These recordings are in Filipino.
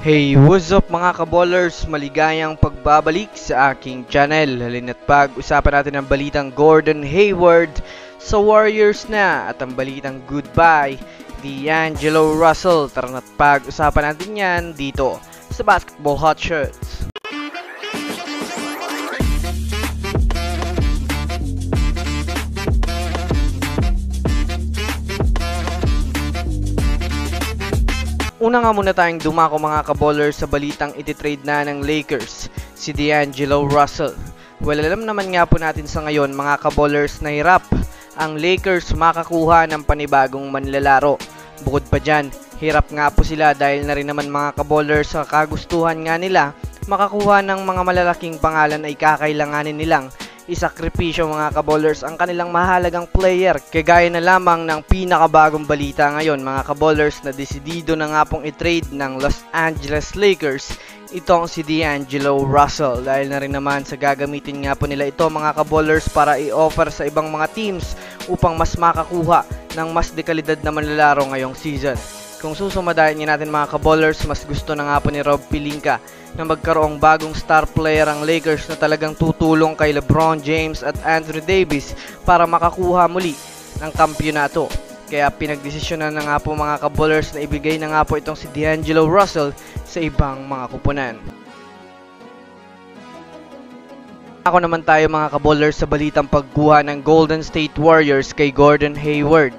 Hey, what's up mga kaballers? Maligayang pagbabalik sa aking channel. Halina't pag-usapan natin ang balitang Gordon Hayward sa Warriors na at ang balitang goodbye D'Angelo Russell. Tara na't pag-usapan natin yan dito sa Basketball Hotshots. Una nga muna tayong dumako mga kaballers sa balitang ititrade na ng Lakers, si D'Angelo Russell. Well, alam naman nga po natin sa ngayon mga kaballers na hirap ang Lakers makakuha ng panibagong manlalaro. Bukod pa dyan, hirap nga po sila dahil na rin naman mga kaballers sa kagustuhan nga nila makakuha ng mga malalaking pangalan ay kakailanganin nilang isakripisyo mga kaballers ang kanilang mahalagang player. Kagaya na lamang ng pinakabagong balita ngayon mga kaballers na desidido na nga pong i-trade ng Los Angeles Lakers itong si D'Angelo Russell dahil na rin naman sa gagamitin nga po nila ito mga kaballers para i-offer sa ibang mga teams upang mas makakuha ng mas dekalidad na manlalaro ngayong season. Kung susumadayan niya natin mga kaballers, mas gusto na nga po ni Rob Pelinka na magkaroong bagong star player ang Lakers na talagang tutulong kay LeBron James at Anthony Davis para makakuha muli ng kampyonato. Kaya pinagdesisyonan na nga po mga kaballers na ibigay na nga po itong si D'Angelo Russell sa ibang mga kupunan. Ako naman tayo mga kaballers sa balitang pagkuha ng Golden State Warriors kay Gordon Hayward.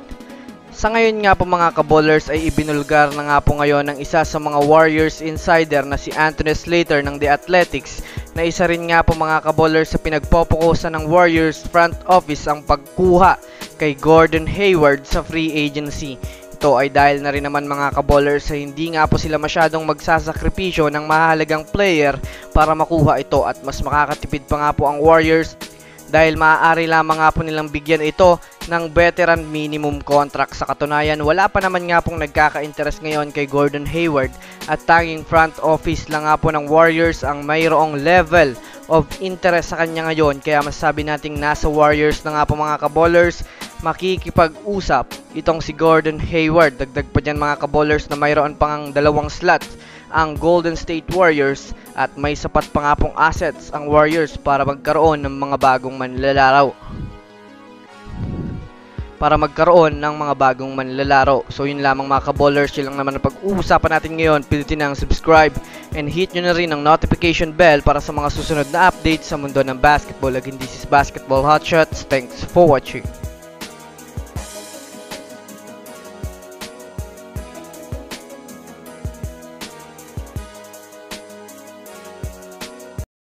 Sa ngayon nga po mga kaballers ay ibinulgar na nga po ngayon ng isa sa mga Warriors insider na si Anthony Slater ng The Athletics na isa rin nga po mga kaballers sa pinagpopokusan ng Warriors front office ang pagkuha kay Gordon Hayward sa free agency. Ito ay dahil na rin naman mga kaballers sa hindi nga po sila masyadong magsasakripisyo ng mahalagang player para makuha ito at mas makakatipid pa nga po ang Warriors dahil maaari lamang nga po nilang bigyan ito ng veteran minimum contract. Sa katunayan, wala pa naman nga pong nagkaka-interest ngayon kay Gordon Hayward at tanging front office lang nga po ng Warriors ang mayroong level of interest sa kanya ngayon. Kaya masasabi nating nasa Warriors na nga po mga kaballers makikipag-usap itong si Gordon Hayward. Dagdag pa dyan mga kaballers na mayroon pang 2 slot ang Golden State Warriors at may sapat pa nga pong assets ang Warriors para magkaroon ng mga bagong manlalaro. So yun lamang mga kaballers, yun lang naman ang pag-uusapan natin ngayon. Pindutin ang subscribe and hit nyo na rin ang notification bell para sa mga susunod na updates sa mundo ng basketball. Again, this is Basketball Hotshots. Thanks for watching.